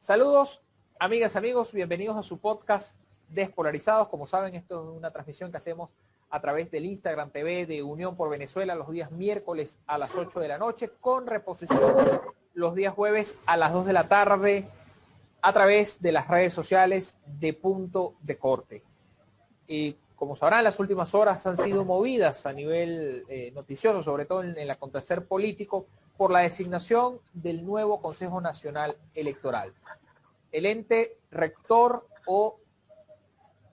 Saludos, amigas, amigos, bienvenidos a su podcast Despolarizados. Como saben, esto es una transmisión que hacemos a través del Instagram TV de Unión por Venezuela los días miércoles a las 8 de la noche, con reposición los días jueves a las 2 de la tarde a través de las redes sociales de Punto de Corte. Y como sabrán, las últimas horas han sido movidas a nivel noticioso, sobre todo en el acontecer político, por la designación del nuevo Consejo Nacional Electoral. El ente rector o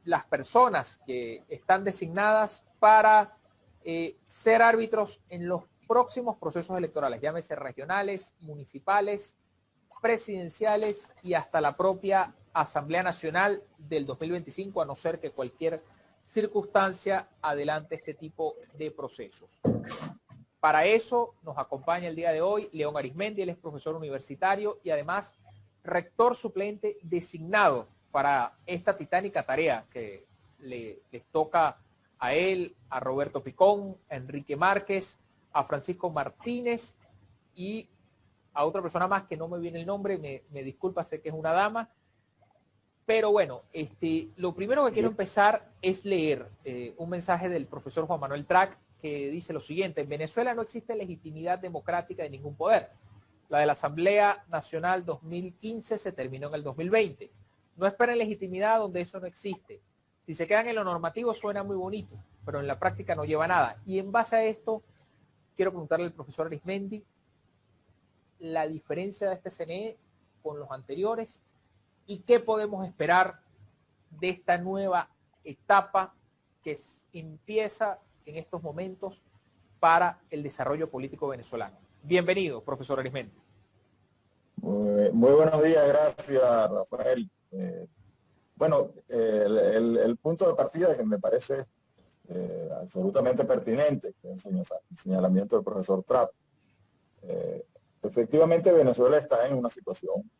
las personas que están designadas para ser árbitros en los próximos procesos electorales, llámese regionales, municipales, presidenciales y hasta la propia Asamblea Nacional del 2025, a no ser que cualquier circunstancia adelante este tipo de procesos. Para eso nos acompaña el día de hoy León Arizmendi. Él es profesor universitario y además rector suplente designado para esta titánica tarea que les toca a él, a Roberto Picón, a Enrique Márquez, a Francisco Martínez y a otra persona más que no me viene el nombre, me disculpa, sé que es una dama. Pero bueno, lo primero que quiero empezar es leer un mensaje del profesor Juan Manuel Trac, que dice lo siguiente: en Venezuela no existe legitimidad democrática de ningún poder. La de la Asamblea Nacional 2015 se terminó en el 2020. No esperen legitimidad donde eso no existe. Si se quedan en lo normativo suena muy bonito, pero en la práctica no lleva nada. Y en base a esto, quiero preguntarle al profesor Arizmendi la diferencia de este CNE con los anteriores y qué podemos esperar de esta nueva etapa que empieza en estos momentos para el desarrollo político venezolano. Bienvenido, profesor Arizmendi. Muy buenos días, gracias, Rafael. Bueno, el punto de partida que me parece absolutamente pertinente, que es el señalamiento del profesor Trapp. Efectivamente, Venezuela está en una situación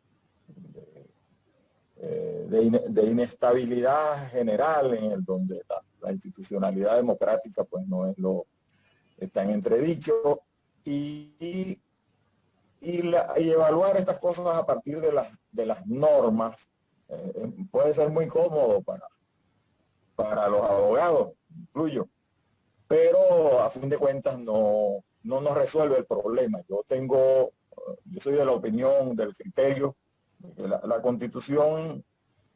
de inestabilidad general en el donde la institucionalidad democrática pues no es está en entredicho y evaluar estas cosas a partir de las normas puede ser muy cómodo para los abogados, incluyo, pero a fin de cuentas no nos resuelve el problema. Yo soy de la opinión, del criterio, que la Constitución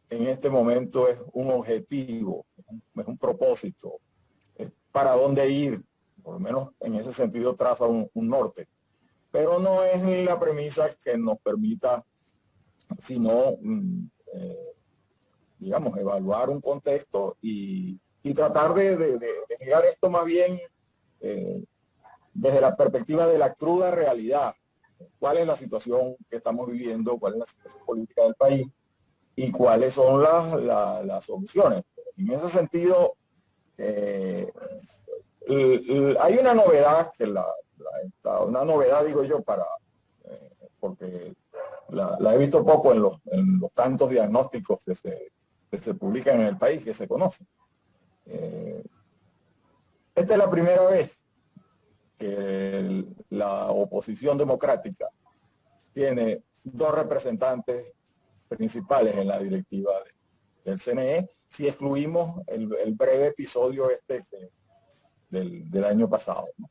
en este momento es un objetivo, es un propósito, es para dónde ir, por lo menos en ese sentido traza un norte, pero no es la premisa que nos permita, sino, digamos, evaluar un contexto y tratar de mirar esto más bien desde la perspectiva de la cruda realidad. ¿Cuál es la situación que estamos viviendo? ¿Cuál es la situación política del país? ¿Y cuáles son las soluciones? En ese sentido, hay una novedad, una novedad digo yo, porque la he visto poco en los tantos diagnósticos que se publican en el país, que se conocen. Esta es la primera vez que la oposición democrática tiene dos representantes principales en la directiva del CNE, si excluimos el breve episodio del año pasado, ¿no?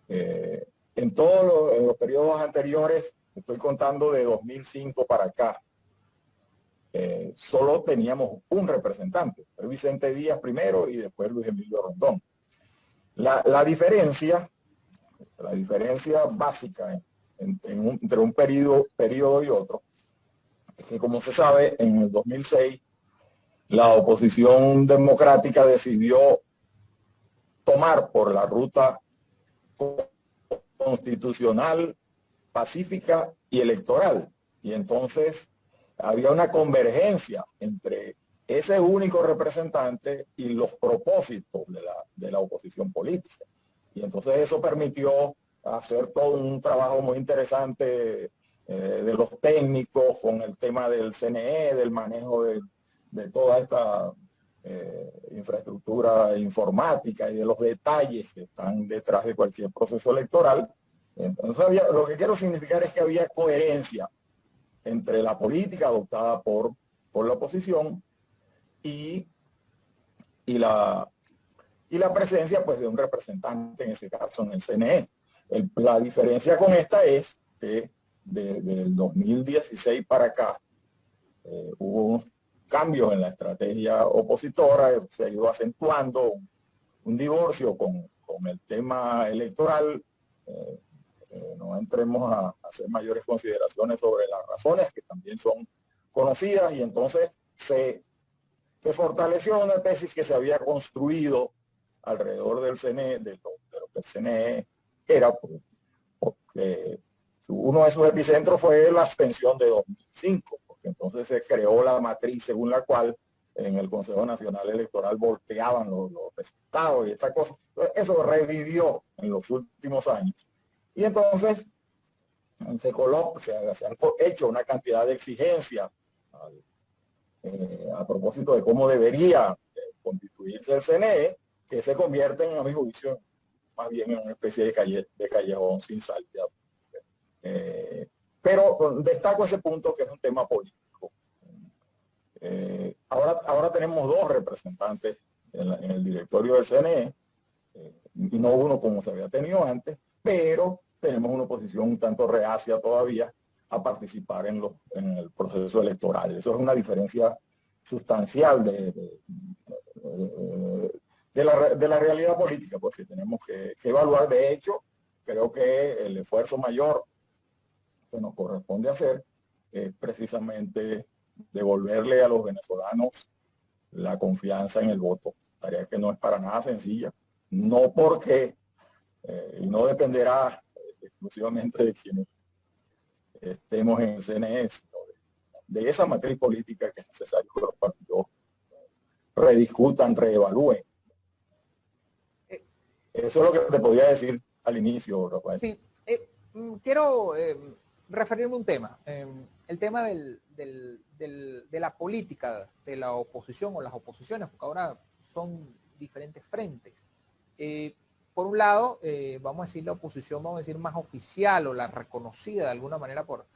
En todos los periodos anteriores, estoy contando de 2005 para acá, solo teníamos un representante, fue Vicente Díaz primero y después Luis Emilio Rondón. La diferencia básica entre un periodo y otro es que, como se sabe, en el 2006 la oposición democrática decidió tomar por la ruta constitucional, pacífica y electoral. Y entonces había una convergencia entre ese único representante y los propósitos de la oposición política. Y entonces eso permitió hacer todo un trabajo muy interesante de los técnicos con el tema del CNE, del manejo de toda esta infraestructura informática y de los detalles que están detrás de cualquier proceso electoral. Entonces lo que quiero significar es que había coherencia entre la política adoptada por la oposición y, y, la, y la presencia pues, de un representante, en este caso en el CNE. La diferencia con esta es que desde el 2016 para acá hubo unos cambios en la estrategia opositora, se ha ido acentuando un divorcio con el tema electoral. No entremos a hacer mayores consideraciones sobre las razones que también son conocidas, y entonces se fortaleció una tesis que se había construido alrededor del CNE, de lo que el CNE era, porque uno de sus epicentros fue la abstención de 2005, porque entonces se creó la matriz según la cual en el Consejo Nacional Electoral volteaban los resultados y esta cosa. Eso revivió en los últimos años. Y entonces se han hecho una cantidad de exigencias a propósito de cómo debería constituirse el CNE, que se convierten, a mi juicio, más bien en una especie de callejón sin salida. Pero destaco ese punto, que es un tema político. Ahora tenemos dos representantes en el directorio del CNE, y no uno como se había tenido antes, pero tenemos una oposición un tanto reacia todavía a participar en el proceso electoral. Eso es una diferencia sustancial de la realidad política, porque tenemos que evaluar. De hecho, creo que el esfuerzo mayor que nos corresponde hacer es precisamente devolverle a los venezolanos la confianza en el voto, tarea que no es para nada sencilla, no porque, y no dependerá exclusivamente de quienes estemos en el CNE, sino de esa matriz política que es necesario que los partidos rediscutan, reevalúen. Eso es lo que te podría decir al inicio, Rafael. Sí, quiero referirme a un tema, el tema de la política de la oposición o las oposiciones, porque ahora son diferentes frentes. Por un lado, vamos a decir la oposición, vamos a decir más oficial o la reconocida de alguna manera por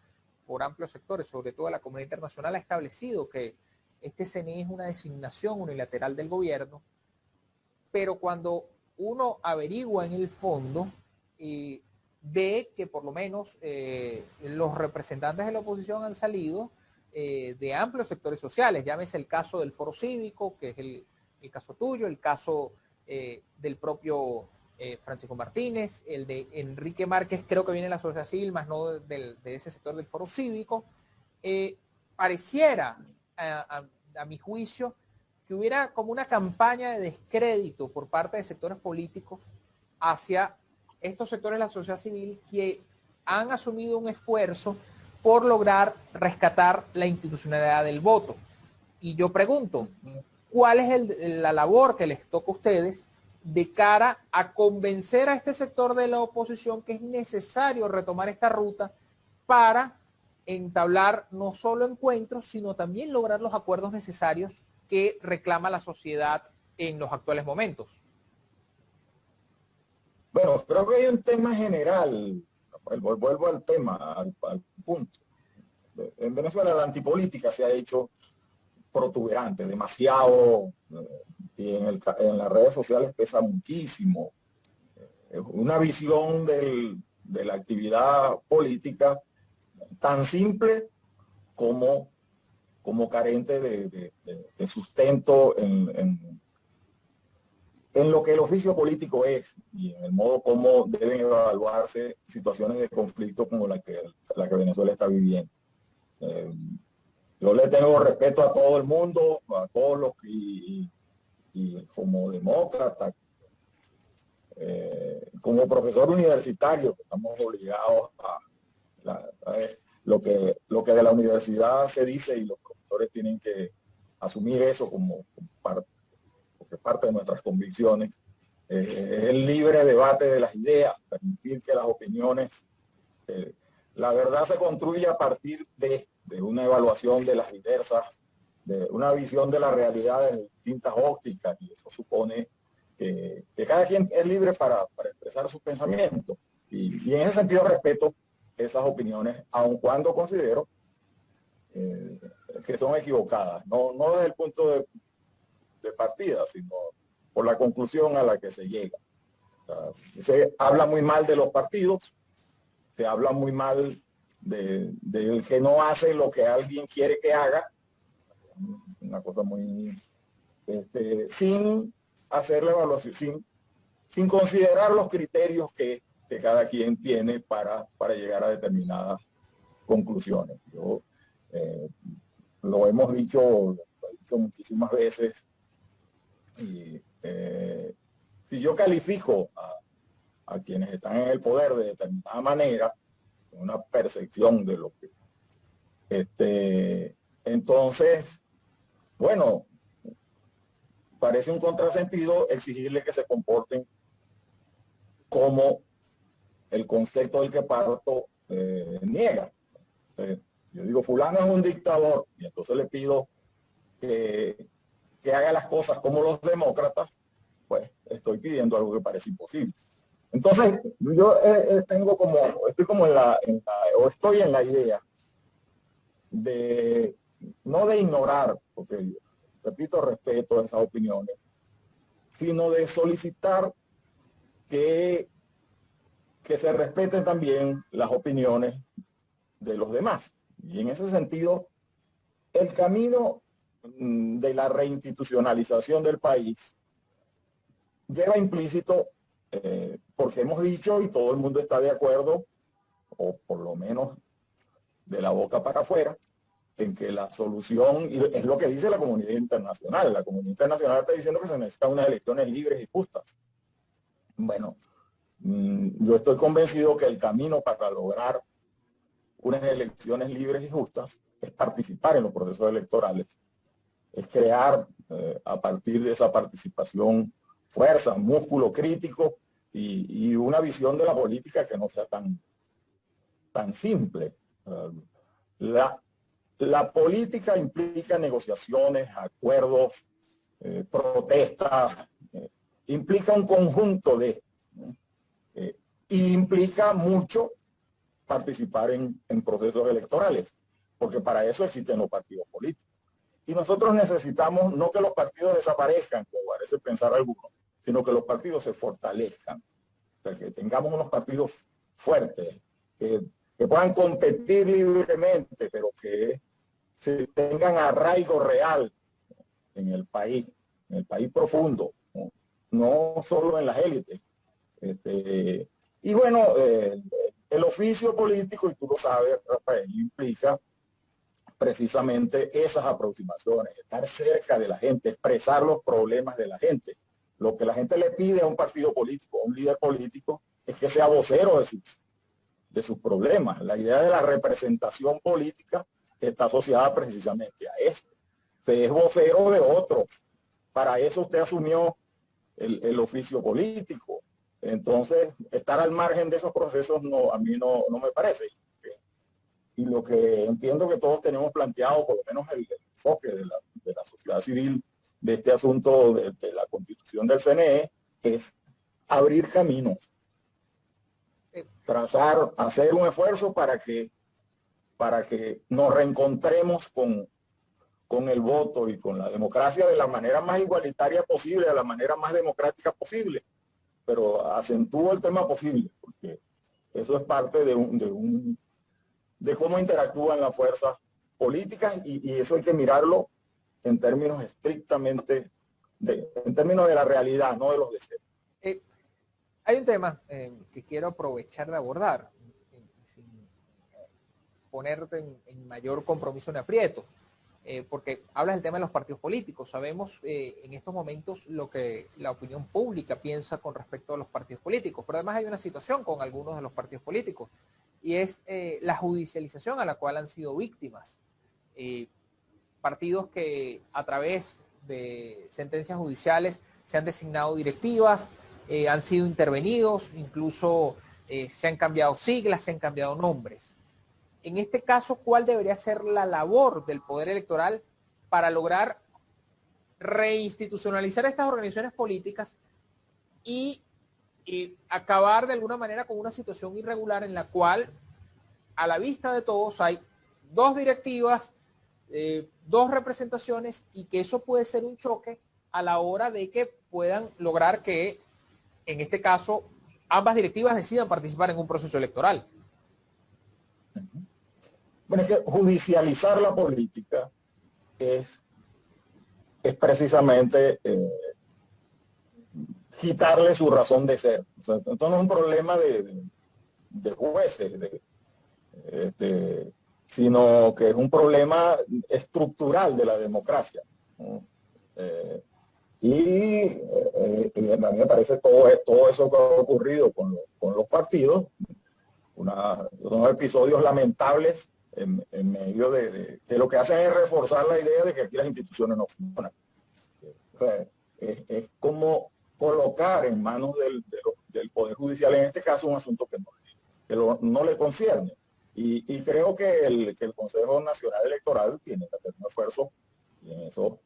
amplios sectores, sobre todo la comunidad internacional, ha establecido que este CNE es una designación unilateral del gobierno, pero cuando uno averigua en el fondo, ve que por lo menos los representantes de la oposición han salido de amplios sectores sociales, llámese el caso del Foro Cívico, que es el caso tuyo, el caso del propio Francisco Martínez, el de Enrique Márquez, creo que viene de la sociedad civil, más no de ese sector del Foro Cívico. Pareciera, a mi juicio, que hubiera como una campaña de descrédito por parte de sectores políticos hacia estos sectores de la sociedad civil que han asumido un esfuerzo por lograr rescatar la institucionalidad del voto. Y yo pregunto, ¿cuál es la labor que les toca a ustedes de cara a convencer a este sector de la oposición que es necesario retomar esta ruta para entablar no solo encuentros, sino también lograr los acuerdos necesarios que reclama la sociedad en los actuales momentos? Bueno, creo que hay un tema general, vuelvo al tema, al punto. En Venezuela la antipolítica se ha hecho protuberante, demasiado, y en las redes sociales pesa muchísimo. Una visión de la actividad política tan simple como carente de sustento en lo que el oficio político es y en el modo como deben evaluarse situaciones de conflicto como la que Venezuela está viviendo. Yo le tengo respeto a todo el mundo, a todos los que, y como demócrata, como profesor universitario, estamos obligados a lo que de la universidad se dice, y los profesores tienen que asumir eso como parte, porque es parte de nuestras convicciones. El libre debate de las ideas, permitir que las opiniones, la verdad se construye a partir de una evaluación de las diversas, de una visión de la realidad desde distintas ópticas, y eso supone que cada quien es libre para expresar sus pensamientos, y en ese sentido respeto esas opiniones, aun cuando considero que son equivocadas, no desde el punto de partida, sino por la conclusión a la que se llega. Se habla muy mal de los partidos, se habla muy mal del que no hace lo que alguien quiere que haga, una cosa muy, sin hacer la evaluación, sin considerar los criterios que cada quien tiene para llegar a determinadas conclusiones. Lo hemos dicho muchísimas veces, y si yo califico a quienes están en el poder de determinada manera, una percepción de lo que entonces, bueno, parece un contrasentido exigirle que se comporten como el concepto del que parto niega. Yo digo, fulano es un dictador, y entonces le pido que haga las cosas como los demócratas, pues estoy pidiendo algo que parece imposible. Entonces, yo estoy en la idea no de ignorar, porque repito, respeto esas opiniones, sino de solicitar que se respeten también las opiniones de los demás. Y en ese sentido, el camino de la reinstitucionalización del país lleva implícito, porque hemos dicho y todo el mundo está de acuerdo, o por lo menos de la boca para afuera, en que la solución, y es lo que dice la comunidad internacional está diciendo que se necesitan unas elecciones libres y justas. Bueno, yo estoy convencido que el camino para lograr unas elecciones libres y justas es participar en los procesos electorales, es crear a partir de esa participación fuerza, músculo crítico y una visión de la política que no sea tan simple. La política implica negociaciones, acuerdos, protestas, implica un conjunto y implica mucho participar en procesos electorales, porque para eso existen los partidos políticos. Y nosotros necesitamos no que los partidos desaparezcan, como parece pensar algunos, sino que los partidos se fortalezcan, o sea, que tengamos unos partidos fuertes, que puedan competir libremente, pero que se tengan arraigo real en el país profundo, no solo en las élites. Y bueno, el oficio político, y tú lo sabes, Rafael, implica precisamente esas aproximaciones, estar cerca de la gente, expresar los problemas de la gente. Lo que la gente le pide a un partido político, a un líder político, es que sea vocero de sus problemas. La idea de la representación política está asociada precisamente a eso. Se es vocero de otros. Para eso usted asumió el oficio político. Entonces, estar al margen de esos procesos a mí no me parece. Y lo que entiendo que todos tenemos planteado, por lo menos el enfoque de la sociedad civil de este asunto de la constitución del CNE, es abrir caminos, trazar, hacer un esfuerzo para que nos reencontremos con el voto y con la democracia de la manera más igualitaria posible, de la manera más democrática posible. Pero acentúo el tema posible, porque eso es parte de cómo interactúan las fuerzas políticas, y eso hay que mirarlo en términos estrictamente, en términos de la realidad, no de los deseos. Hay un tema que quiero aprovechar de abordar, sin ponerte en mayor compromiso ni aprieto, porque hablas del tema de los partidos políticos. Sabemos en estos momentos lo que la opinión pública piensa con respecto a los partidos políticos, pero además hay una situación con algunos de los partidos políticos, y es la judicialización a la cual han sido víctimas. Partidos que a través de sentencias judiciales se han designado directivas, han sido intervenidos, incluso se han cambiado siglas, se han cambiado nombres. En este caso, ¿cuál debería ser la labor del Poder Electoral para lograr reinstitucionalizar estas organizaciones políticas y acabar de alguna manera con una situación irregular en la cual, a la vista de todos, hay dos directivas dos representaciones y que eso puede ser un choque a la hora de que puedan lograr que, en este caso, ambas directivas decidan participar en un proceso electoral. Bueno, es que judicializar la política es precisamente quitarle su razón de ser. O sea, esto no es un problema de jueces, sino que es un problema estructural de la democracia, ¿no? A mí me parece todo eso que ha ocurrido con los partidos, unos episodios lamentables en medio de lo que hacen es reforzar la idea de que aquí las instituciones no funcionan. O sea, es como colocar en manos del Poder Judicial, en este caso, un asunto que no le concierne. Y creo que el Consejo Nacional Electoral tiene que hacer un esfuerzo, y en eso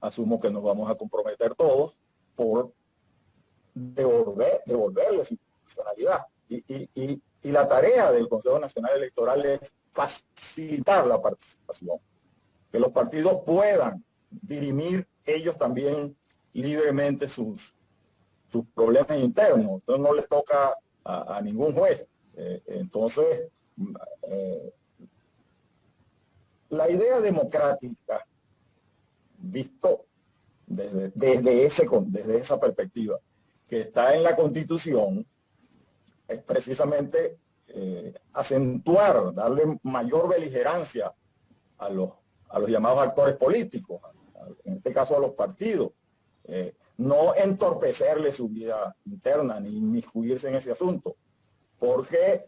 asumo que nos vamos a comprometer todos por devolverle su funcionalidad. Y la tarea del Consejo Nacional Electoral es facilitar la participación, que los partidos puedan dirimir ellos también libremente sus problemas internos. Entonces no les toca a ningún juez. Entonces, la idea democrática, visto desde esa perspectiva, que está en la Constitución, es precisamente acentuar, darle mayor beligerancia a los llamados actores políticos, en este caso a los partidos, no entorpecerle su vida interna ni inmiscuirse en ese asunto, porque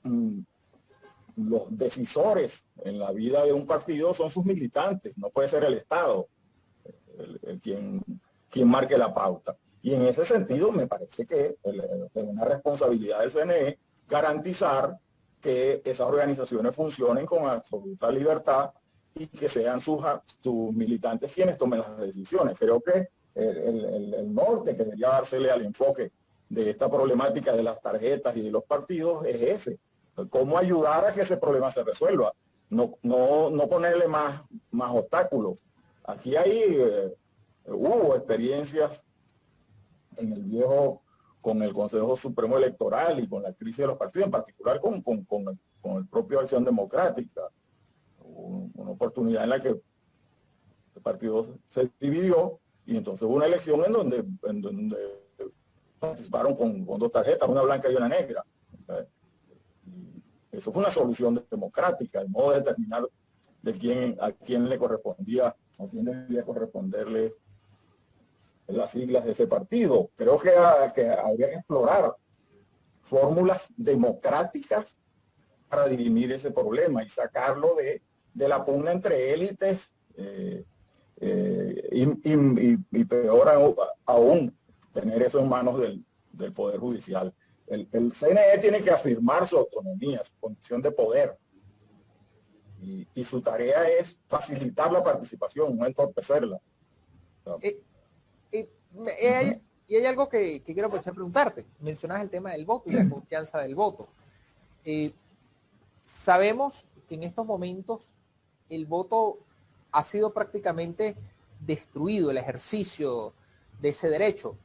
los decisores en la vida de un partido son sus militantes, no puede ser el Estado quien marque la pauta. Y en ese sentido me parece que es una responsabilidad del CNE garantizar que esas organizaciones funcionen con absoluta libertad y que sean sus militantes quienes tomen las decisiones. Creo que el norte que debería dársele al enfoque de esta problemática de las tarjetas y de los partidos es ese. Cómo ayudar a que ese problema se resuelva. No ponerle más obstáculos. Aquí hubo experiencias en el con el Consejo Supremo Electoral y con la crisis de los partidos, en particular con el propio Acción Democrática. Una oportunidad en la que el partido se dividió y entonces hubo una elección en donde participaron con dos tarjetas, una blanca y una negra. Eso fue una solución democrática, el modo de determinar a quién le correspondía, a quién debía corresponderle las siglas de ese partido. Creo que habría que explorar fórmulas democráticas para dirimir ese problema y sacarlo de la pugna entre élites y peor aún, tener eso en manos del Poder Judicial. El CNE tiene que afirmar su autonomía, su condición de poder. Y su tarea es facilitar la participación, no entorpecerla. Y hay algo que quiero aprovechar a preguntarte. Mencionas el tema del voto y la confianza del voto. Sabemos que en estos momentos el voto ha sido prácticamente destruido, el ejercicio de ese derecho.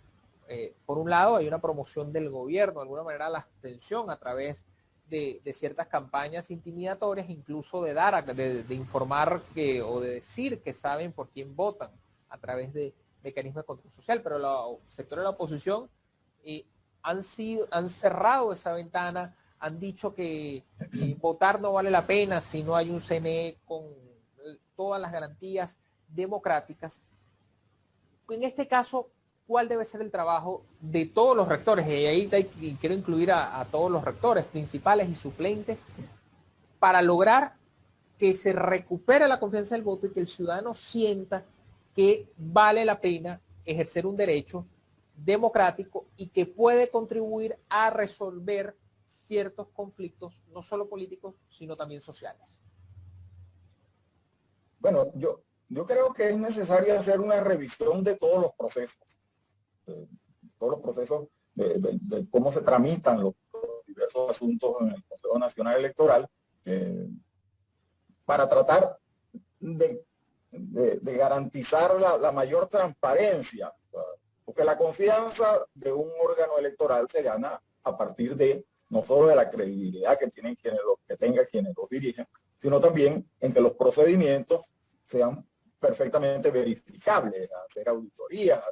Por un lado, hay una promoción del gobierno, de alguna manera la abstención a través de ciertas campañas intimidatorias, incluso de informar o de decir que saben por quién votan a través de mecanismos de control social, pero los sectores de la oposición han cerrado esa ventana, han dicho que votar no vale la pena si no hay un CNE con todas las garantías democráticas. En este caso, ¿cuál debe ser el trabajo de todos los rectores? Y ahí quiero incluir a todos los rectores principales y suplentes para lograr que se recupere la confianza del voto y que el ciudadano sienta que vale la pena ejercer un derecho democrático y que puede contribuir a resolver ciertos conflictos, no solo políticos, sino también sociales? Bueno, yo creo que es necesario hacer una revisión de todos los procesos, de cómo se tramitan los diversos asuntos en el Consejo Nacional Electoral, para tratar de garantizar la mayor transparencia, porque la confianza de un órgano electoral se gana a partir de no solo de la credibilidad que tienen quienes los dirigen, sino también en que los procedimientos sean perfectamente verificables, hacer auditorías.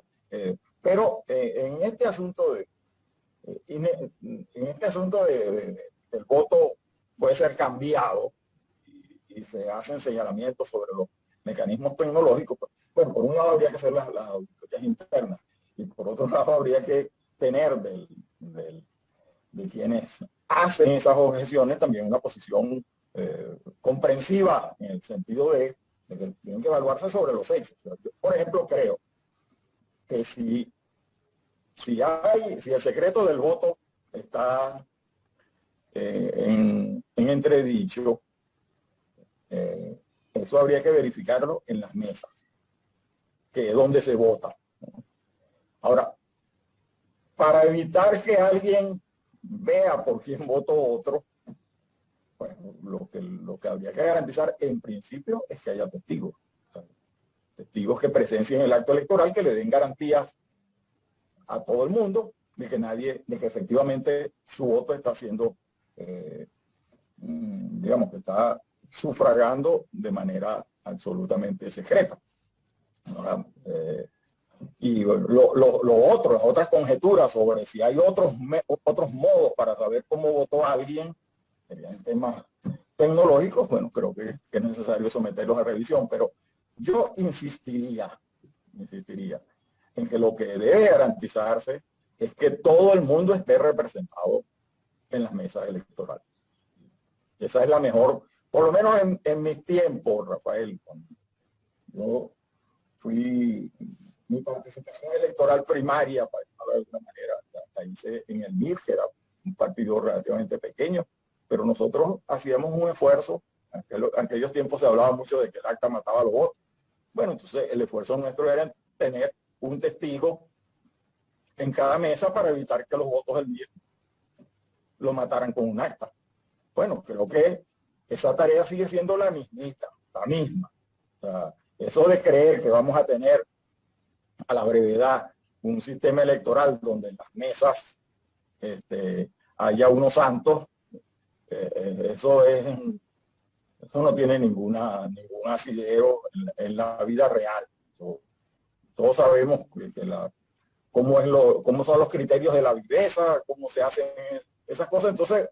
Pero en este asunto del voto puede ser cambiado y se hacen señalamientos sobre los mecanismos tecnológicos. Bueno, por un lado habría que hacer las auditorías internas y por otro lado habría que tener de quienes hacen esas objeciones también una posición comprensiva en el sentido de que tienen que evaluarse sobre los hechos. Yo, por ejemplo, creo que si el secreto del voto está en entredicho, eso habría que verificarlo en las mesas, que es donde se vota. Ahora, para evitar que alguien vea por quién votó otro, pues lo que habría que garantizar en principio es que haya testigos. O sea, testigos que presencien el acto electoral, que le den garantías a todo el mundo de que efectivamente su voto está siendo, digamos, que está sufragando de manera absolutamente secreta. Ahora, y las otras conjeturas sobre si hay otros modos para saber cómo votó alguien, serían temas tecnológicos, bueno, creo que es necesario someterlos a revisión, pero yo insistiría en que lo que debe garantizarse es que todo el mundo esté representado en las mesas electorales. Esa es la mejor, por lo menos en mis tiempos, Rafael, cuando yo mi participación electoral primaria, para llamarlo de alguna manera, la hice en el MIR, que era un partido relativamente pequeño, pero nosotros hacíamos un esfuerzo. En aquellos tiempos se hablaba mucho de que el acta mataba los votos. Bueno, entonces el esfuerzo nuestro era tener un testigo en cada mesa para evitar que los votos del MIR lo mataran con un acta. Bueno, creo que esa tarea sigue siendo la misma. O sea, eso de creer que vamos a tener a la brevedad un sistema electoral donde en las mesas haya unos santos, eso no tiene ningún asidero en la vida real. Todos sabemos cómo son los criterios de la viveza, cómo se hacen esas cosas. Entonces,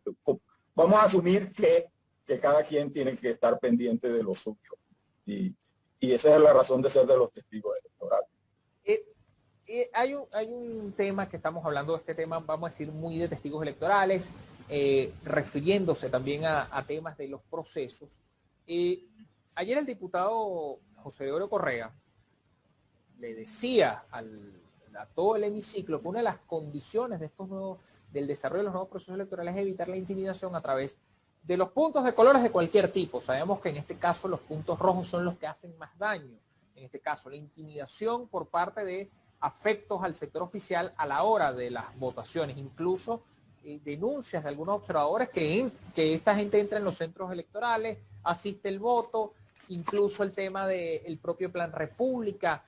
vamos a asumir que cada quien tiene que estar pendiente de lo suyo. Y esa es la razón de ser de los testigos electorales. Hay un tema que estamos hablando de este tema, vamos a decir, muy de testigos electorales, refiriéndose también a temas de los procesos. Ayer el diputado José Gregorio Correa le decía a todo el hemiciclo que una de las condiciones de del desarrollo de los nuevos procesos electorales es evitar la intimidación a través de los puntos de colores de cualquier tipo. Sabemos que en este caso los puntos rojos son los que hacen más daño. En este caso, la intimidación por parte de afectos al sector oficial a la hora de las votaciones, incluso denuncias de algunos observadores que esta gente entra en los centros electorales, asiste el voto, incluso el tema del propio Plan República,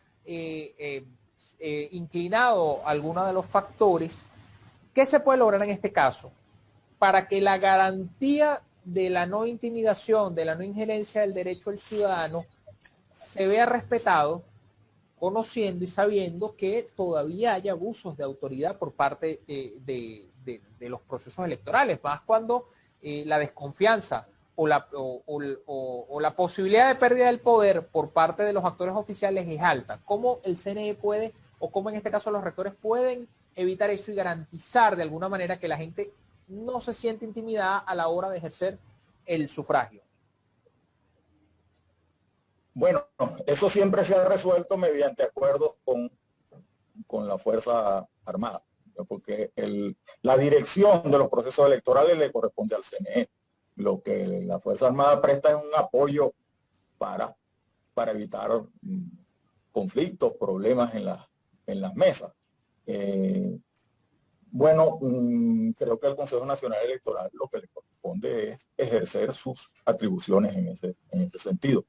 inclinado a algunos de los factores. ¿Qué se puede lograr en este caso? Para que la garantía de la no intimidación, de la no injerencia del derecho del ciudadano se vea respetado, conociendo y sabiendo que todavía hay abusos de autoridad por parte de los procesos electorales, más cuando la desconfianza o la posibilidad de pérdida del poder por parte de los actores oficiales es alta. ¿Cómo el CNE puede, o cómo en este caso los rectores pueden evitar eso y garantizar de alguna manera que la gente no se siente intimidada a la hora de ejercer el sufragio? Bueno, eso siempre se ha resuelto mediante acuerdos con la Fuerza Armada, porque la dirección de los procesos electorales le corresponde al CNE. Lo que la Fuerza Armada presta es un apoyo para evitar conflictos, problemas en las mesas. Bueno, creo que al Consejo Nacional Electoral lo que le corresponde es ejercer sus atribuciones en ese sentido.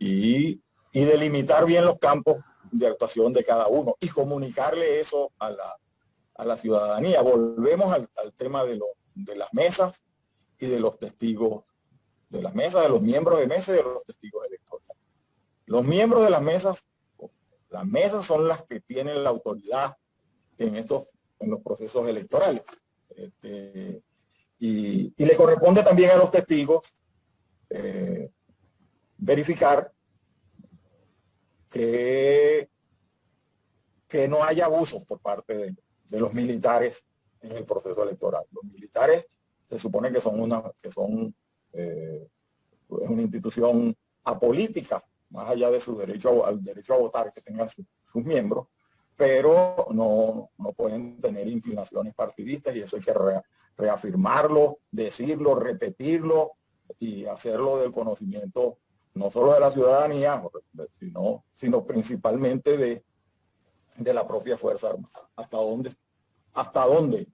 y delimitar bien los campos de actuación de cada uno y comunicarle eso a la ciudadanía. Volvemos al tema de las mesas y de los testigos, de las mesas, de los miembros de mesa y de los testigos electorales. Los miembros de las mesas son las que tienen la autoridad en los procesos electorales. Y le corresponde también a los testigos verificar que no haya abusos por parte de los militares en el proceso electoral. Los militares se supone que es una institución apolítica, más allá de su derecho al derecho a votar que tengan sus miembros, pero no pueden tener inclinaciones partidistas, y eso hay que reafirmarlo, decirlo, repetirlo y hacerlo del conocimiento no solo de la ciudadanía, sino principalmente de la propia Fuerza Armada. ¿Hasta dónde?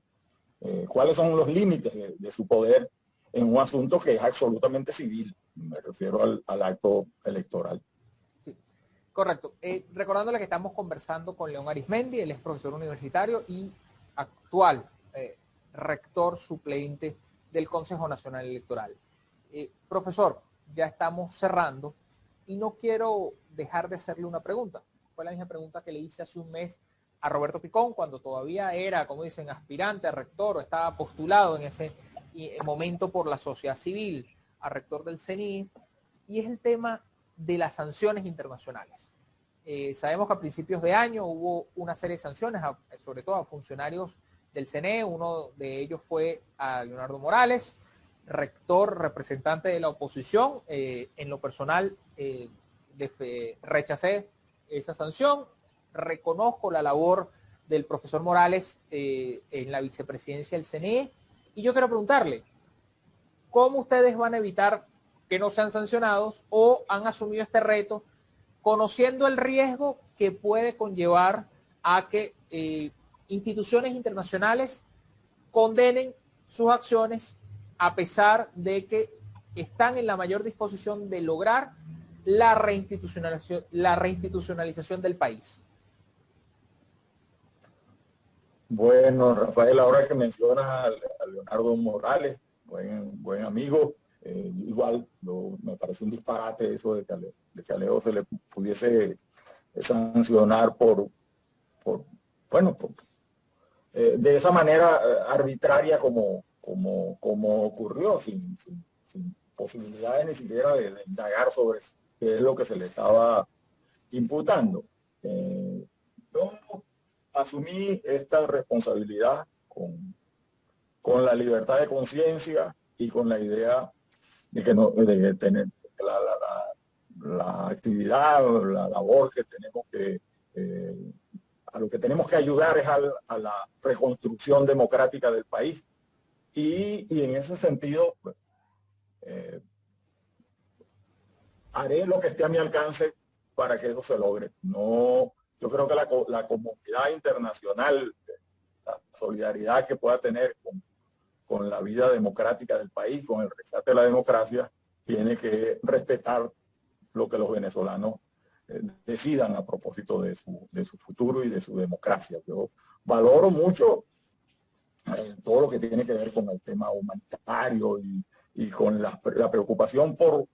¿Cuáles son los límites de su poder en un asunto que es absolutamente civil? Me refiero al acto electoral. Sí, correcto. Recordándole que estamos conversando con León Arizmendi, él es profesor universitario y actual rector suplente del Consejo Nacional Electoral. Profesor, ya estamos cerrando y no quiero dejar de hacerle una pregunta. Fue la misma pregunta que le hice hace un mes a Roberto Picón, cuando todavía era, como dicen, aspirante a rector, o estaba postulado en ese momento por la sociedad civil a rector del CNI, y es el tema de las sanciones internacionales. Sabemos que a principios de año hubo una serie de sanciones, sobre todo a funcionarios del CNE. Uno de ellos fue a Leonardo Morales, rector, representante de la oposición. En lo personal, rechacé esa sanción. Reconozco la labor del profesor Morales en la vicepresidencia del CNE, y yo quiero preguntarle, ¿cómo ustedes van a evitar que no sean sancionados, o han asumido este reto conociendo el riesgo que puede conllevar a que instituciones internacionales condenen sus acciones, a pesar de que están en la mayor disposición de lograr la reinstitucionalización del país? Bueno, Rafael, ahora que mencionas a Leonardo Morales, buen amigo, igual me parece un disparate eso de que a Leo se le pudiese sancionar de esa manera arbitraria como ocurrió, sin posibilidades ni siquiera de indagar sobre qué es lo que se le estaba imputando. Yo asumí esta responsabilidad con la libertad de conciencia y con la idea de que tener la actividad, la labor que tenemos a lo que tenemos que ayudar es a la reconstrucción democrática del país. Y en ese sentido, pues, haré lo que esté a mi alcance para que eso se logre. No, yo creo que la comunidad internacional, la solidaridad que pueda tener con la vida democrática del país, con el rescate de la democracia, tiene que respetar lo que los venezolanos decidan a propósito de su futuro y de su democracia. Yo valoro mucho todo lo que tiene que ver con el tema humanitario y con la preocupación por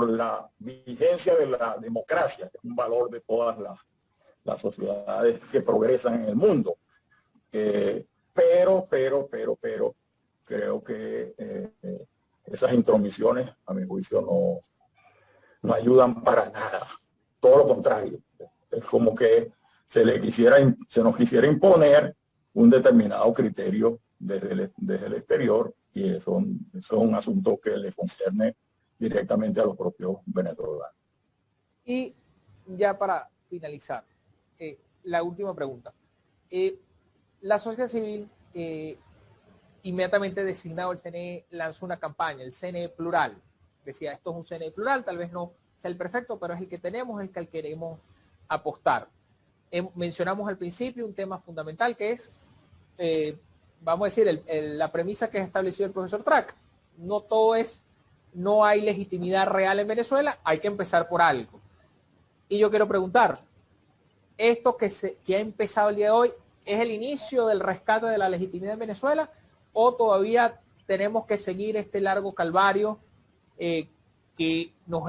la vigencia de la democracia, que es un valor de todas las sociedades que progresan en el mundo. Pero, creo que esas intromisiones, a mi juicio, no ayudan para nada. Todo lo contrario. Es como que se nos quisiera imponer un determinado criterio desde el exterior, y eso es un asunto que le concierne directamente a los propios venezolanos. Y ya para finalizar, la última pregunta. La sociedad civil, inmediatamente designado el CNE, lanzó una campaña, el CNE plural. Decía, esto es un CNE plural, tal vez no sea el perfecto, pero es el que tenemos, el que queremos apostar. Mencionamos al principio un tema fundamental que es, vamos a decir, la premisa que ha establecido el profesor Track. No todo es no hay legitimidad real en Venezuela, hay que empezar por algo. Y yo quiero preguntar, ¿esto que ha empezado el día de hoy es el inicio del rescate de la legitimidad en Venezuela o todavía tenemos que seguir este largo calvario que nos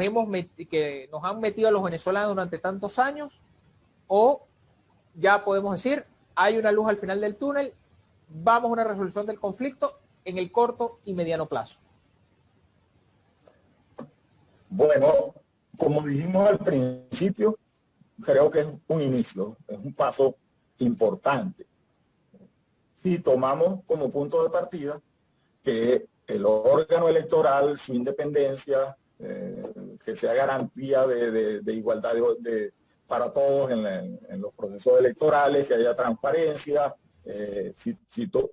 han metido a los venezolanos durante tantos años? ¿O ya podemos decir, hay una luz al final del túnel, vamos a una resolución del conflicto en el corto y mediano plazo? Bueno, como dijimos al principio, creo que es un inicio, es un paso importante. Si tomamos como punto de partida que el órgano electoral, su independencia, que sea garantía de igualdad para todos en los procesos electorales, que haya transparencia,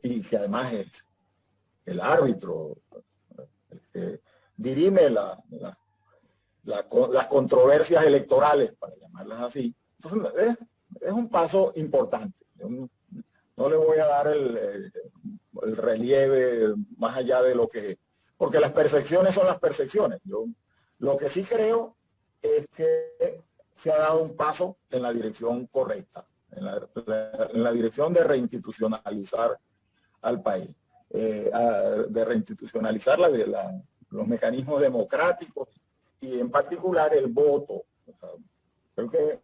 y que además es el árbitro el que dirime las controversias electorales, para llamarlas así. Entonces, es un paso importante. No le voy a dar el relieve más allá de lo que... Porque las percepciones son las percepciones. Yo lo que sí creo es que se ha dado un paso en la dirección correcta, en la dirección de reinstitucionalizar al país, de reinstitucionalizar los mecanismos democráticos y en particular el voto. O sea, creo que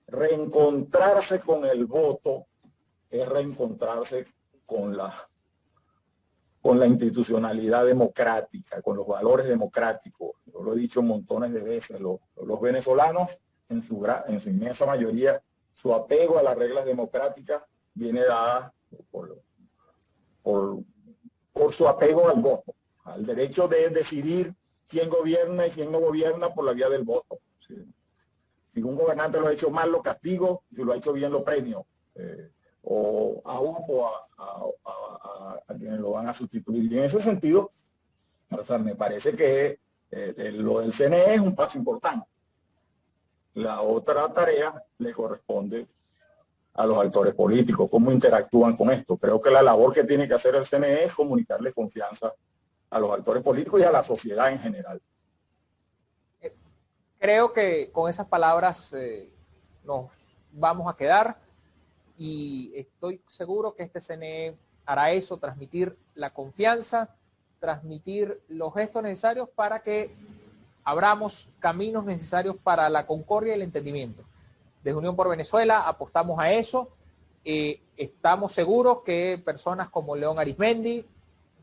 reencontrarse con el voto es reencontrarse con la institucionalidad democrática, con los valores democráticos. Yo lo he dicho montones de veces, los venezolanos en su inmensa mayoría, su apego a las reglas democráticas viene dada por su apego al voto, al derecho de decidir quién gobierna y quién no gobierna por la vía del voto. Si un gobernante lo ha hecho mal, lo castigo; si lo ha hecho bien, lo premio. O a quienes lo van a sustituir. Y en ese sentido, o sea, me parece que lo del CNE es un paso importante. La otra tarea le corresponde a los actores políticos, cómo interactúan con esto. Creo que la labor que tiene que hacer el CNE es comunicarle confianza a los actores políticos y a la sociedad en general. Creo que con esas palabras nos vamos a quedar y estoy seguro que este CNE hará eso, transmitir la confianza, transmitir los gestos necesarios para que abramos caminos necesarios para la concordia y el entendimiento. Desde Unión por Venezuela apostamos a eso. Estamos seguros que personas como León Arizmendi,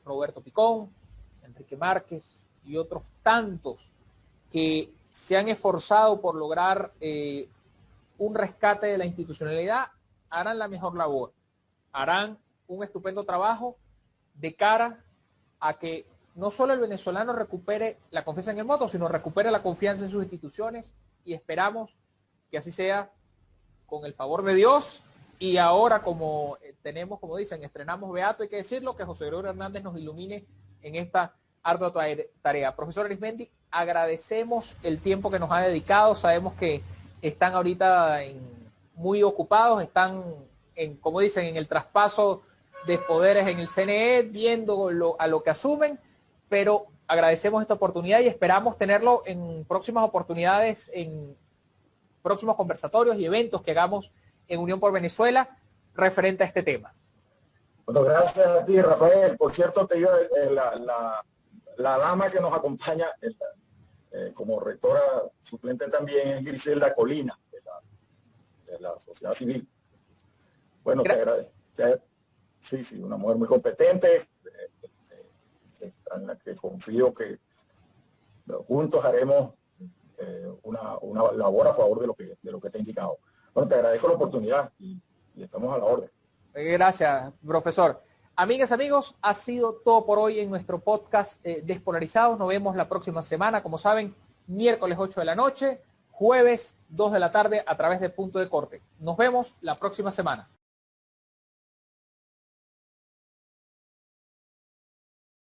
Roberto Picón, Enrique Márquez y otros tantos que se han esforzado por lograr un rescate de la institucionalidad, harán la mejor labor, harán un estupendo trabajo de cara a que no solo el venezolano recupere la confianza en el voto, sino recupere la confianza en sus instituciones, y esperamos que así sea con el favor de Dios. Y ahora, como tenemos, como dicen, estrenamos beato, hay que decirlo, que José Gregorio Hernández nos ilumine en esta ardua tarea. Profesor Arizmendi, agradecemos el tiempo que nos ha dedicado. Sabemos que están ahorita muy ocupados, están, como dicen, en el traspaso de poderes en el CNE, viendo a lo que asumen, pero agradecemos esta oportunidad y esperamos tenerlo en próximas oportunidades, en próximos conversatorios y eventos que hagamos en Unión por Venezuela referente a este tema. Bueno, gracias a ti, Rafael. Por cierto, te digo, la dama que nos acompaña como rectora suplente también es Griselda Colina, de la sociedad civil. Bueno, te agradezco. Sí, una mujer muy competente, en la que confío que juntos haremos una labor a favor de lo que te he indicado. Bueno, te agradezco la oportunidad y estamos a la orden. Gracias, profesor. Amigas, amigos, ha sido todo por hoy en nuestro podcast Despolarizados. Nos vemos la próxima semana, como saben, miércoles 8 de la noche, jueves 2 de la tarde a través de Punto de Corte. Nos vemos la próxima semana.